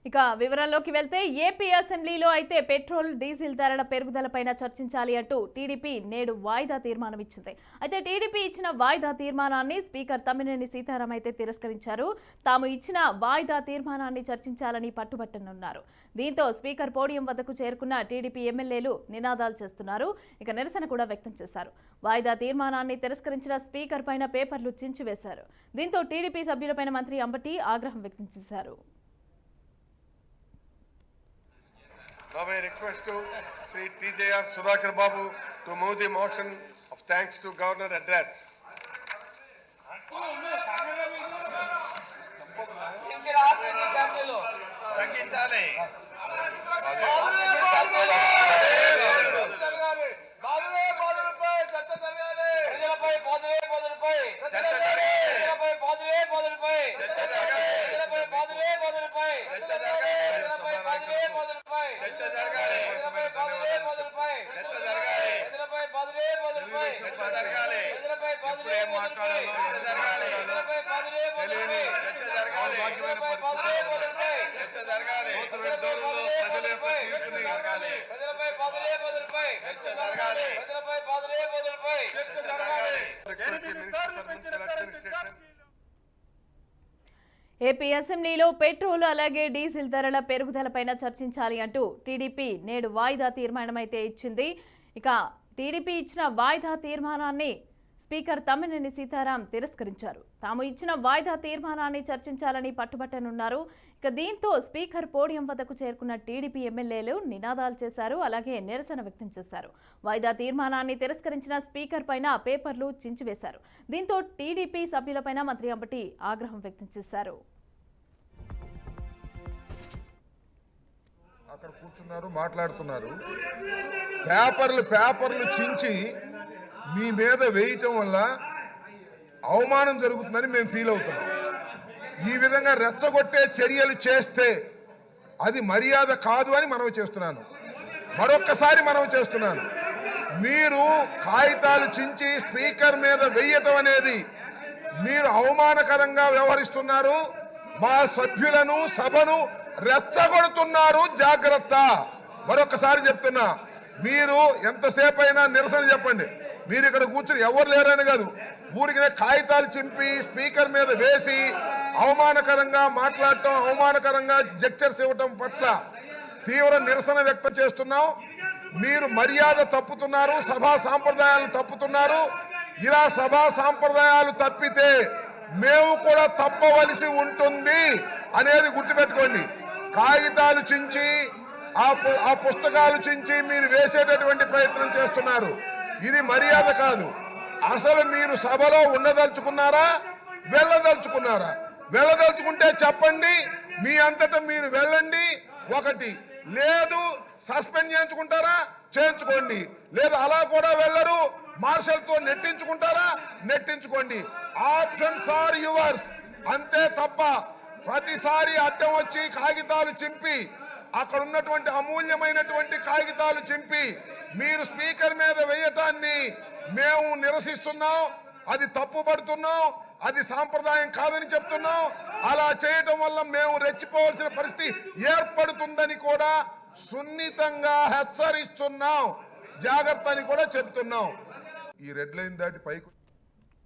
ఇక వివరాల్లోకి వెళ్తే ఏపీ అసెంబ్లీలో అయితే పెట్రోల్ డీజిల్ ధరల పెరుగుదలపైన చర్చించాలి అంటూ టీడీపీ నేడు వాయిదా తీర్మానం ఇచ్చింది. అయితే టీడీపీ ఇచ్చిన వాయిదా తీర్మానాన్ని స్పీకర్ తమ్మినేని సీతారాం అయితే తిరస్కరించారు. తాము ఇచ్చిన వాయిదా తీర్మానాన్ని చర్చించాలని పట్టుబట్టనున్నారు. దీంతో స్పీకర్ పోడియం వద్దకు చేరుకున్న టీడీపీ ఎమ్మెల్యేలు నినాదాలు చేస్తున్నారు. ఇక నిరసన కూడా వ్యక్తం చేశారు. వాయిదా తీర్మానాన్ని తిరస్కరించిన స్పీకర్ పైన పేపర్లు చించివేశారు. దీంతో టీడీపీ సభ్యులపైన మంత్రి అంబటి ఆగ్రహం వ్యక్తం చేశారు. Now I request to Sri TJR Sudhakar Babu to move the motion of thanks to Governor address. AP అసెంబ్లీలో పెట్రోల్ అలాగే డీజిల్ ధరల పెరుగుదలపైన చర్చించాలి అంటూ టీడీపీ నేడు వాయిదా తీర్మానం అయితే ఇచ్చింది. ఇక టీడీపీ ఇచ్చిన వాయిదా తీర్మానాన్ని స్పీకర్ తమ్మినేని సీతారాం తిరస్కరించారు. తాము ఇచ్చిన వాయిదా తీర్మానాన్ని చర్చించాలని పట్టుబట్టనున్నారు. ఇక దీంతో స్పీకర్ పోడియం వద్దకు చేరుకున్న టీడీపీ ఎమ్మెల్యేలు నినాదాలు చేశారు. అలాగే నిరసన వ్యక్తం చేశారు. వాయిదా తీర్మానాన్ని తిరస్కరించిన స్పీకర్ పైన పేపర్లు చించివేశారు. దీంతో టీడీపీ సభ్యులపైన మంత్రి అంబటి ఆగ్రహం వ్యక్తం చేశారు. అక్కడ కూర్చున్నారు, మాట్లాడుతున్నారు. పేపర్లు చించి మీ మీద వేయటం వల్ల అవమానం జరుగుతుందని మేము ఫీల్ అవుతున్నాం. ఈ విధంగా రెచ్చగొట్టే చర్యలు చేస్తే అది మర్యాద కాదు అని మనవి చేస్తున్నాను. మరొక్కసారి మనవి చేస్తున్నాను. మీరు కాగితాలు చించి స్పీకర్ మీద వేయటం అనేది మీరు అవమానకరంగా వ్యవహరిస్తున్నారు. మా సభ్యులను సభను రెచ్చగొడుతున్నారు. జాగ్రత్త. మరొకసారి చెప్తున్నా, మీరు ఎంతసేపు అయినా నిరసన చెప్పండి. మీరు ఇక్కడ కూర్చుని ఎవరు లేరని కాదు, ఊరికి కాగితాలు చింపి స్పీకర్ మీద వేసి అవమానకరంగా మాట్లాడటం, అవమానకరంగా జెక్చర్స్ ఇవ్వటం పట్ల తీవ్ర నిరసన వ్యక్తం చేస్తున్నాం. మీరు మర్యాద తప్పుతున్నారు, సభా సాంప్రదాయాలు తప్పుతున్నారు. ఇలా సభా సాంప్రదాయాలు తప్పితే మేము కూడా తప్పవలసి ఉంటుంది అనేది గుర్తుపెట్టుకోండి. కాగితాలు చించి ఆ పుస్తకాలు చించి మీరు వేసేటటువంటి ప్రయత్నం చేస్తున్నారు. ఇది మర్యాద కాదు. అసలు మీరు సభలో ఉండదలుచుకున్నారా, వెళ్ళదలుచుకున్నారా? వెళ్ళదలుచుకుంటే చెప్పండి, మీ అంతటా మీరు వెళ్ళండి. ఒకటి లేదు, సస్పెండ్ చేయించుకుంటారా చేయించుకోండి. లేదు అలా కూడా వెళ్ళరు, మార్షల్తో నెట్టించుకుంటారా నెట్టించుకోండి. Options are yours. అంతే తప్ప ప్రతిసారి అడ్డం వచ్చి కాగితాలు చింపి, అక్కడ ఉన్నటువంటి అమూల్యమైనటువంటి కాగితాలు చింపి మీరు స్పీకర్ మీద వేయటాన్ని మేము నిరసిస్తున్నాం. అది తప్పుపడుతున్నాం. అది సాంప్రదాయం కాదని చెప్తున్నాం. అలా చేయటం వల్ల మేము రెచ్చిపోవాల్సిన పరిస్థితి ఏర్పడుతుందని కూడా సున్నితంగా హెచ్చరిస్తున్నాం. జాగ్రత్త అని కూడా చెప్తున్నాం. ఈ రెడ్ లైన్ దాటి పైకి